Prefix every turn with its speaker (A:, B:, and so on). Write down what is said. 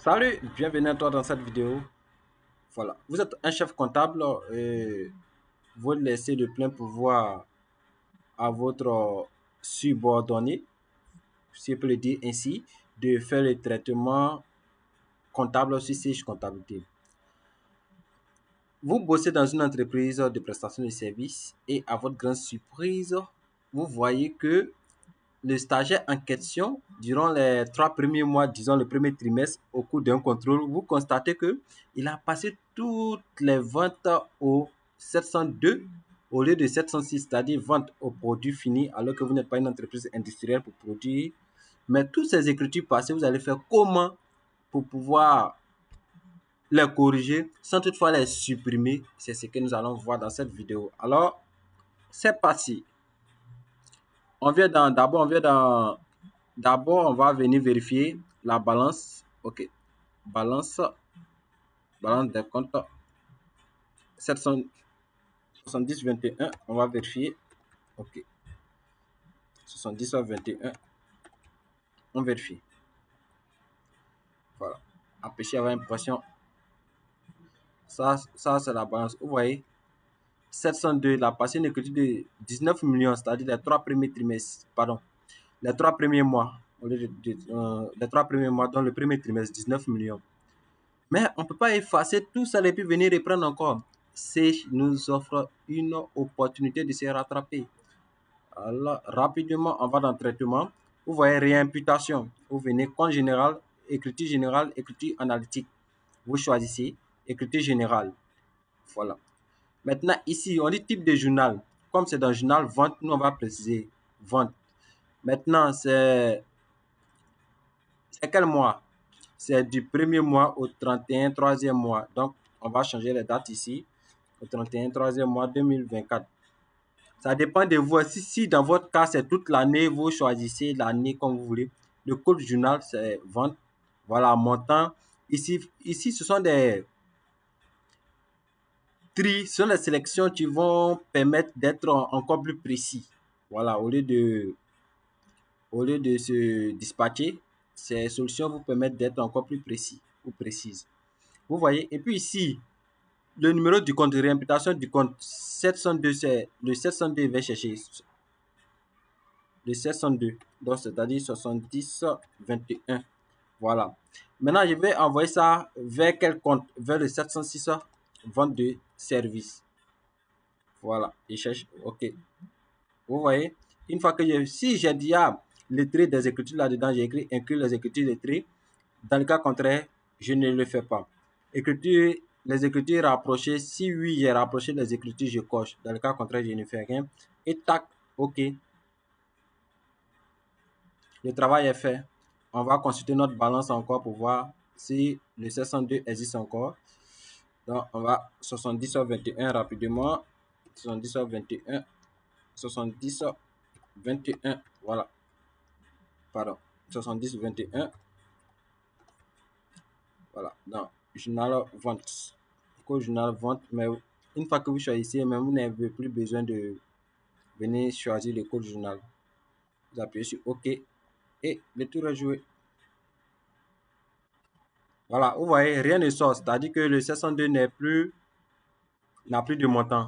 A: Salut, bienvenue à toi dans cette vidéo. Voilà, vous êtes un chef comptable et vous laissez le plein pouvoir à votre subordonné, si je peux le dire ainsi, de faire le traitement comptable sur ces comptabilité. Vous bossez dans une entreprise de prestation de services et à votre grande surprise, vous voyez que le stagiaire en question, durant les 3 premiers mois, disons le premier trimestre, au cours d'un contrôle, vous constatez que il a passé toutes les ventes au 702 au lieu de 706, c'est-à-dire vente au produit fini, alors que vous n'êtes pas une entreprise industrielle pour produire. Mais tous ces écritures passées, vous allez faire comment pour pouvoir les corriger sans toutefois les supprimer? C'est ce que nous allons voir dans cette vidéo. Alors, c'est parti. D'abord, on va venir vérifier la balance. OK. Balance, balance des comptes 770-21. On va vérifier. OK. 70-21. On vérifie. Voilà. Empêcher avoir impression. Ça c'est la balance. Vous voyez, 702, il a passé une écriture de 19 millions, c'est-à-dire les 3 premiers trimestres. Pardon. Les 3 premiers mois. Les 3 premiers mois dans le premier trimestre, 19 millions. Mais on ne peut pas effacer tout ça et puis venir reprendre encore. Sage nous offre une opportunité de se rattraper. Alors, rapidement, on va dans le traitement. Vous voyez réimputation. Vous venez compte général, écriture analytique. Vous choisissez écriture générale. Voilà. Maintenant, ici, on dit type de journal. Comme c'est dans le journal vente, nous, on va préciser vente. Maintenant, c'est quel mois? C'est du premier mois au 31 troisième mois. Donc, on va changer les dates ici. Au 31 troisième mois 2024. Ça dépend de vous. Si dans votre cas, c'est toute l'année, vous choisissez l'année comme vous voulez. Le code journal, c'est vente. Voilà, montant. Ici, ce sont des tri, ce sont les sélections qui vont permettre d'être encore plus précis. Voilà, au lieu de se dispatcher, ces solutions vous permettent d'être encore plus précis ou précises. Vous voyez, et puis ici, le numéro du compte de réimputation du compte 702, c'est le 702, va chercher le 702, donc c'est-à-dire 70-21. Voilà. Maintenant, je vais envoyer ça vers quel compte? Vers le 706, vente de service. Voilà, je cherche, OK. Vous voyez, une fois que si j'ai déjà lettré des écritures là-dedans, j'ai écrit inclure les écritures lettrées. Dans le cas contraire, je ne le fais pas. Les écritures rapprochées, si oui, j'ai rapproché les écritures, je coche. Dans le cas contraire, je ne fais rien. Et tac, OK. Le travail est fait. On va consulter notre balance encore pour voir si le 702 existe encore. Donc, on va 70 sur 21 rapidement. 70 sur 21. 70 sur 21. Voilà. Pardon. 70 21. Voilà. Donc, journal vente. Journal vente. Mais une fois que vous choisissez, même vous n'avez plus besoin de venir choisir le code journal. Vous appuyez sur OK et le tour est joué. Voilà, vous voyez, rien ne sort. C'est-à-dire que le 702 n'a plus de montant.